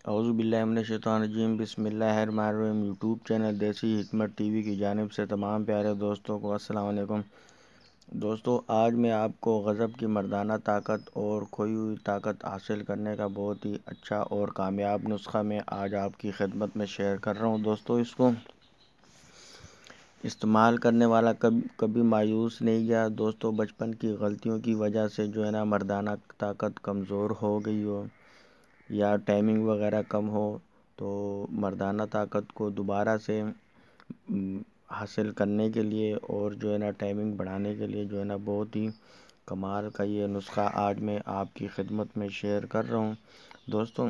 اعوذ باللہ من الشیطان الرجیم، بسم اللہ الرحمن الرحیم۔ یوٹیوب چینل دیسی حکمت ٹی وی کی جانب سے تمام پیارے دوستوں کو السلام علیکم۔ دوستو، آج میں آپ کو غضب کی مردانہ طاقت اور کھوئی ہوئی طاقت حاصل کرنے کا بہت ہی اچھا اور کامیاب نسخہ میں آج آپ کی خدمت میں شیئر کر رہا ہوں۔ دوستو، اس کو استعمال کرنے والا کبھی مایوس نہیں گیا۔ دوستو، بچپن کی غلطیوں کی وجہ سے مردانہ طاقت کمزور ہو گئی ہو یا ٹائمنگ وغیرہ کم ہو، تو مردانہ طاقت کو دوبارہ سے حاصل کرنے کے لیے اور ٹائمنگ بڑھانے کے لیے بہت ہی کمال کا یہ نسخہ آج میں آپ کی خدمت میں شیئر کر رہا ہوں۔ دوستوں،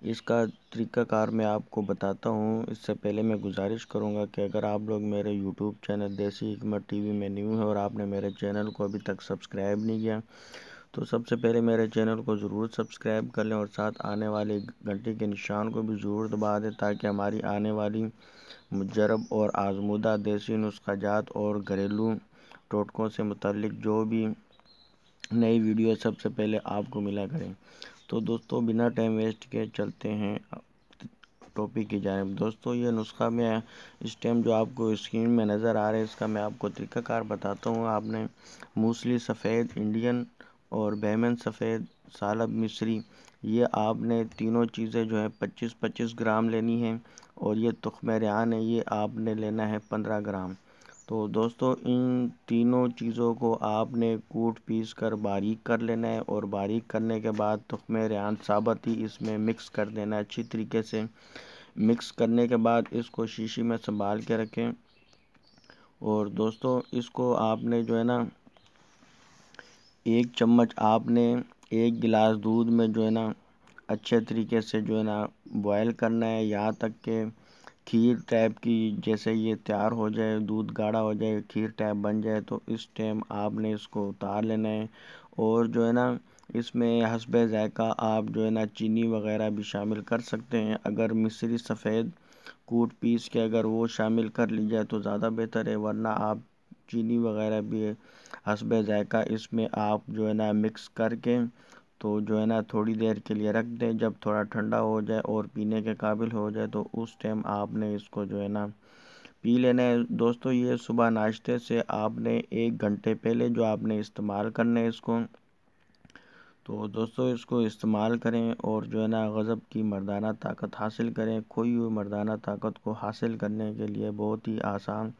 اس کا طریقہ کار میں آپ کو بتاتا ہوں۔ اس سے پہلے میں گزارش کروں گا کہ اگر آپ لوگ میرے یوٹیوب چینل دیسی حکمت ٹی وی میں نیو ہیں اور آپ نے میرے چینل کو ابھی تک سبسکرائب نہیں کیا، تو سب سے پہلے میرے چینل کو ضرور سبسکرائب کر لیں اور ساتھ آنے والے گھنٹے کے نشان کو بھی ضرور دبا دیں، تاکہ ہماری آنے والی مجرب اور آزمودہ دیسی نسخہ جات اور گھریلو ٹوٹکوں سے متعلق جو بھی نئی ویڈیو سب سے پہلے آپ کو ملا کریں۔ تو دوستو، بنا ٹائم ویسٹ کے چلتے ہیں ٹاپک کی جانب۔ دوستو، یہ نسخہ میں اس ٹائم جو آپ کو اسکرین میں نظر آ رہا ہے، اس کا میں آپ کو طریقہ کار بتاتا ہوں۔ آپ نے موسلی سفید انڈین اور بیمن سفید سالب مصری، یہ آپ نے تینوں چیزیں 25-25 گرام لینی ہیں، اور یہ تخمہ ریحان ہے، یہ آپ نے لینا ہے 15 گرام۔ تو دوستو، ان تینوں چیزوں کو آپ نے کوٹ پیس کر باریک کر لینا ہے، اور باریک کرنے کے بعد تخمہ ریحان ثابت ہی اس میں مکس کر دینا ہے اچھی طریقے سے۔ مکس کرنے کے بعد اس کو شیشی میں سنبھال کے رکھیں، اور دوستو اس کو آپ نے ایک چمچ آپ نے ایک گلاس دودھ میں اچھے طریقے سے بوائل کرنا ہے، یہاں تک کہ کھیر ٹائپ کی جیسے یہ تیار ہو جائے، دودھ گاڑھا ہو جائے، کھیر ٹائپ بن جائے، تو اس ٹائم آپ نے اس کو اتار لینا ہے۔ اور اس میں حسب ذائقہ آپ چینی وغیرہ بھی شامل کر سکتے ہیں۔ اگر مصری سفید کوٹ پیس کے اگر وہ شامل کر لی جائے تو زیادہ بہتر ہے، ورنہ آپ چینی وغیرہ بھی حسب ذائقہ اس میں آپ مکس کر کے تو تھوڑی دیر کے لیے رکھ دیں۔ جب تھوڑا ٹھنڈا ہو جائے اور پینے کے قابل ہو جائے تو اس ٹائم آپ نے اس کو پی لینا ہے۔ دوستو، یہ صبح ناشتے سے آپ نے 1 گھنٹے پہلے آپ نے استعمال کرنا ہے اس کو۔ تو دوستو، اس کو استعمال کریں اور غضب کی مردانہ طاقت حاصل کریں۔ کھوئی ہوئی مردانہ طاقت کو حاصل کرنے کے لیے بہت ہی آسان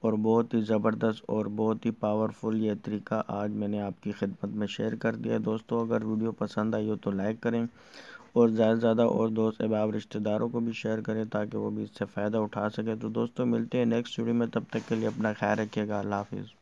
اور بہت ہی زبردست اور بہت ہی پاورفل یہ طریقہ آج میں نے آپ کی خدمت میں شیئر کر دیا۔ دوستو، اگر ویڈیو پسند آئی ہو تو لائک کریں، اور زیادہ سے زیادہ اور دوست احباب رشتہ داروں کو بھی شیئر کریں تاکہ وہ بھی اس سے فائدہ اٹھا سکے۔ تو دوستو، ملتے ہیں نیکسٹ ویڈیو میں، تب تک کے لیے اپنا خیال رکھیے گا۔ اللہ حافظ۔